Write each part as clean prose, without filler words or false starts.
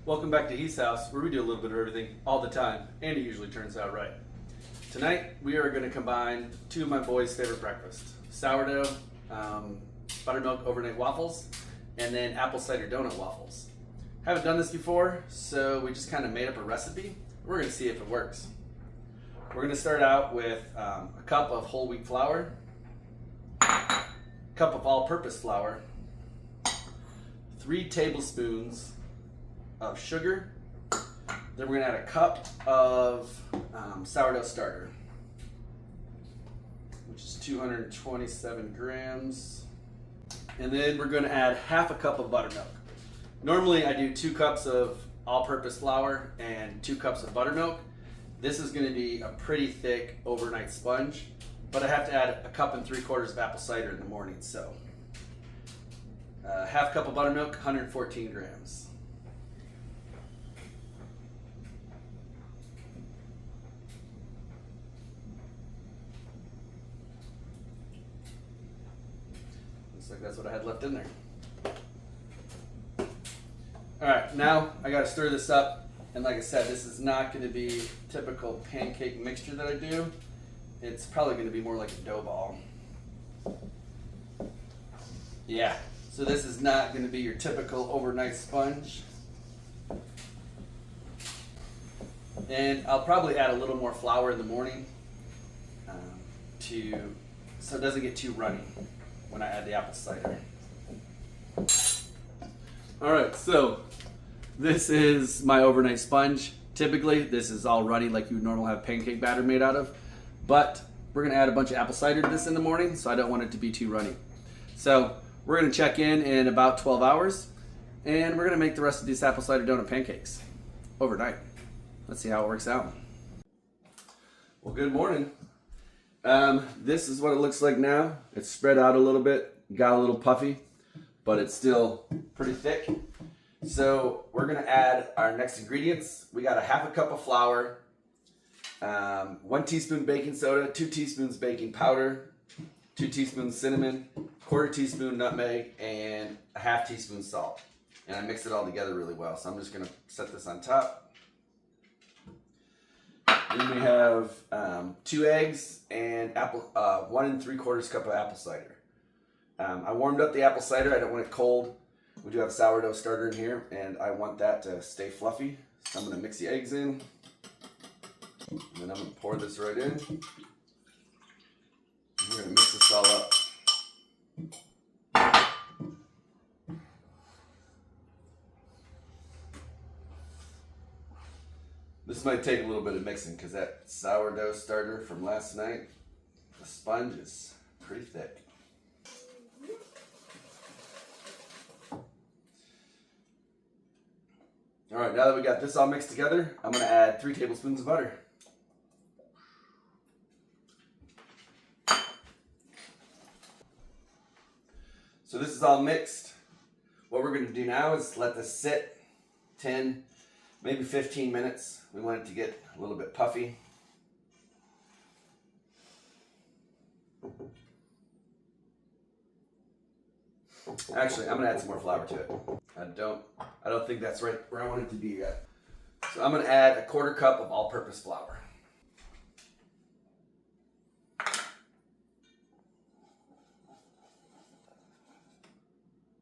Welcome back to He's House, where we do a little bit of everything all the time, and it usually turns out right. Tonight, we are going to combine two of my boys' favorite breakfasts: sourdough, buttermilk overnight waffles, and then apple cider donut waffles. Haven't done this before, so we just kind of made up a recipe. We're going to see if it works. We're going to start out with a cup of whole wheat flour, a cup of all-purpose flour, 3 tablespoons of sugar. Then we're going to add a cup of sourdough starter, which is 227 grams. And then we're going to add half a cup of buttermilk. Normally I do 2 cups of all-purpose flour and 2 cups of buttermilk. This is going to be a pretty thick overnight sponge, but I have to add a cup and 3/4 of apple cider in the morning. So half cup of buttermilk, 114 grams. Looks like that's what I had left in there. All right, now I got to stir this up. And like I said, this is not going to be typical pancake mixture that I do. It's probably going to be more like a dough ball. Yeah, so this is not going to be your typical overnight sponge. And I'll probably add a little more flour in the morning so it doesn't get too runny when I add the apple cider. All right, so this is my overnight sponge. Typically, this is all runny like you would normally have pancake batter made out of, but we're gonna add a bunch of apple cider to this in the morning, so I don't want it to be too runny. So we're gonna check in about 12 hours, and we're gonna make the rest of these apple cider donut pancakes overnight. Let's see how it works out. Well, good morning. This is what it looks like now. It's spread out a little bit, got a little puffy, but it's still pretty thick. So we're gonna add our next ingredients. We got a half a cup of flour, 1 teaspoon baking soda, 2 teaspoons baking powder, 2 teaspoons cinnamon, 1/4 teaspoon nutmeg, and a 1/2 teaspoon salt. And I mix it all together really well. So I'm just gonna set this on top. Then we have 2 eggs and 1 3/4 cup of apple cider. I warmed up the apple cider. I don't want it cold. We do have sourdough starter in here, and I want that to stay fluffy. So I'm going to mix the eggs in, and then I'm going to pour this right in. And we're going to mix this all up. This might take a little bit of mixing because that sourdough starter from last night, the sponge is pretty thick. All right, now that we got this all mixed together, I'm going to add 3 tablespoons of butter. So this is all mixed. What we're going to do now is let this sit 10, maybe 15 minutes. We want it to get a little bit puffy. Actually, I'm going to add some more flour to it. I don't think that's right where I want it to be yet. So I'm going to add a 1/4 cup of all-purpose flour.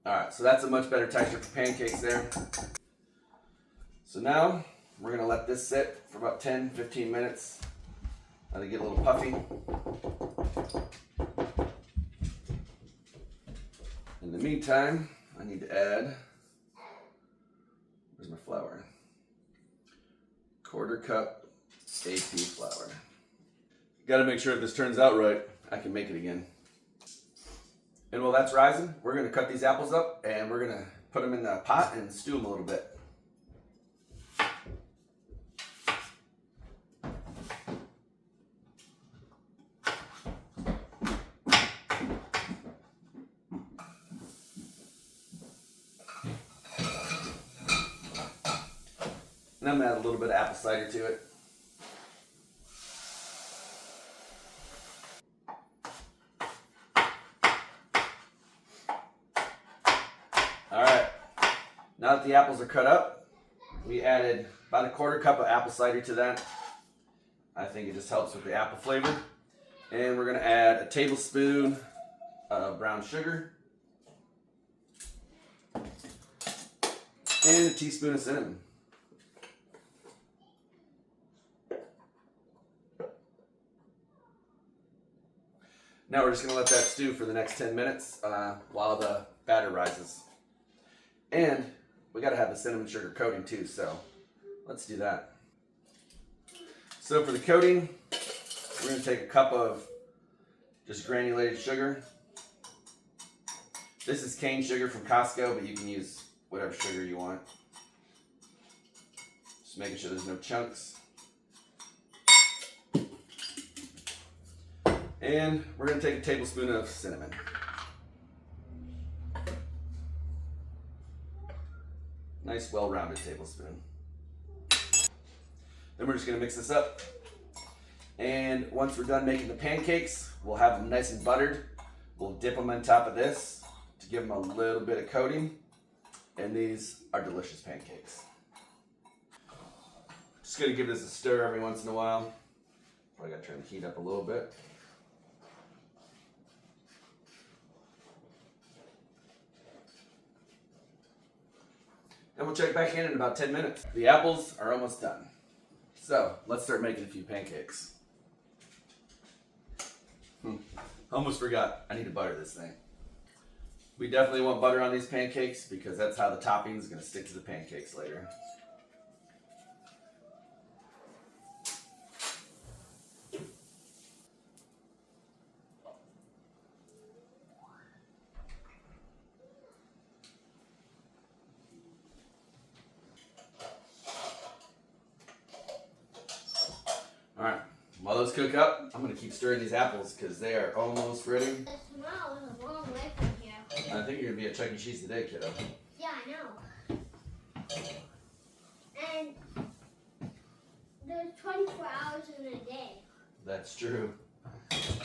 All right, so that's a much better texture for pancakes there. So now we're going to let this sit for about 10-15 minutes. Let it get a little puffy. In the meantime, I need to add, where's my flour? 1/4 cup AP flour. Got to make sure if this turns out right, I can make it again. And while that's rising, we're going to cut these apples up and we're going to put them in the pot and stew them a little bit. And I'm going to add a little bit of apple cider to it. All right, now that the apples are cut up, We added about a quarter cup of apple cider to that. I think it just helps with the apple flavor. And we're gonna add a tablespoon of brown sugar and a teaspoon of cinnamon. Now we're just gonna let that stew for the next 10 minutes while the batter rises. And we gotta have the cinnamon sugar coating too, so let's do that. So for the coating, we're gonna take a cup of just granulated sugar. This is cane sugar from Costco, but you can use whatever sugar you want. Just making sure there's no chunks. And we're gonna take a tablespoon of cinnamon. Nice, well-rounded tablespoon. Then we're just gonna mix this up. And once we're done making the pancakes, we'll have them nice and buttered. We'll dip them on top of this to give them a little bit of coating. And these are delicious pancakes. Just gonna give this a stir every once in a while. Probably gotta turn the heat up a little bit. And we'll check back in about 10 minutes. The apples are almost done. So let's start making a few pancakes. Almost forgot, I need to butter this thing. We definitely want butter on these pancakes because that's how the topping is gonna stick to the pancakes later. All right, while those cook up, I'm gonna keep stirring these apples because they are almost ready. The smell is a long way from here. I think you're gonna be at Chuck E. Cheese today, kiddo. Yeah, I know. And there's 24 hours in a day. That's true. It's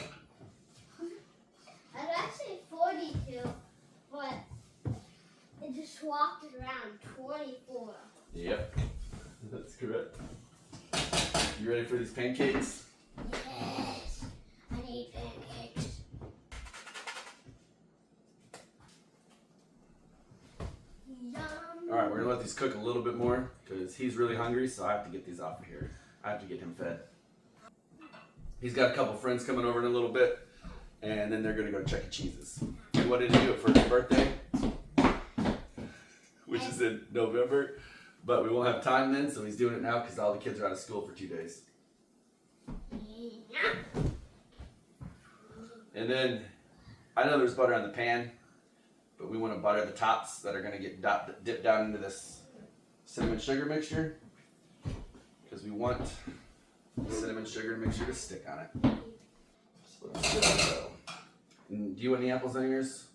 actually 42, but it just swapped it around 24. Yep, that's correct. You ready for these pancakes? Yes, I need pancakes. Yum. All right, we're gonna let these cook a little bit more because he's really hungry, so I have to get these off of here. I have to get him fed. He's got a couple friends coming over in a little bit, and then they're gonna go to Chuck E. Cheese's. And what did he do it for his birthday? Which is in November, but we won't have time then, so he's doing it now because all the kids are out of school for 2 days. And then, I know there's butter on the pan, but we want to butter the tops that are going to get dipped down into this cinnamon sugar mixture because we want the cinnamon sugar mixture to stick on it. So let's get it go. And do you want any apples on yours?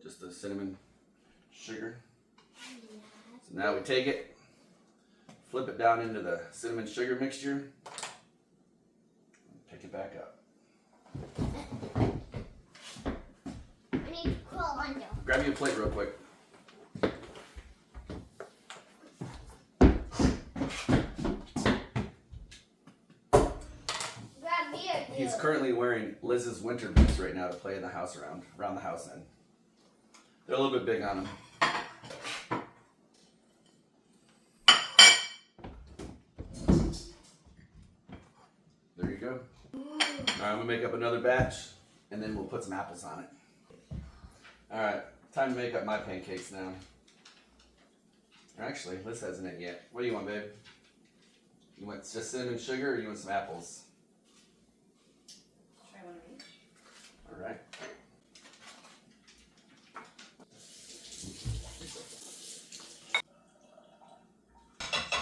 Just the cinnamon sugar. So now we take it, flip it down into the cinnamon sugar mixture, and pick it back up. I need to crawl under. Grab you a plate real quick. Grab me a He's currently wearing Liz's winter boots right now to play in the house around the house in. They're a little bit big on him. There you go. All right, I'm gonna make up another batch, and then we'll put some apples on it. All right, time to make up my pancakes now. Or actually, Liz hasn't it yet. What do you want, babe? You want just cinnamon sugar, or you want some apples? Try one of each. All right.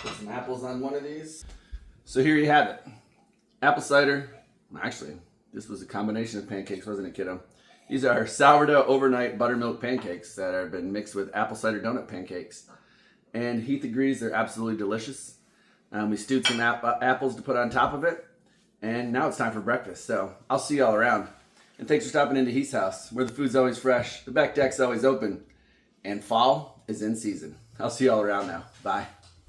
Put some apples on one of these. So here you have it. Apple cider. Actually, this was a combination of pancakes, wasn't it, kiddo? These are sourdough overnight buttermilk pancakes that have been mixed with apple cider donut pancakes. And Heath agrees they're absolutely delicious. We stewed some apples to put on top of it. And now it's time for breakfast. So I'll see y'all around. And thanks for stopping into Heath's house, where the food's always fresh, the back deck's always open, and fall is in season. I'll see y'all around now. Bye.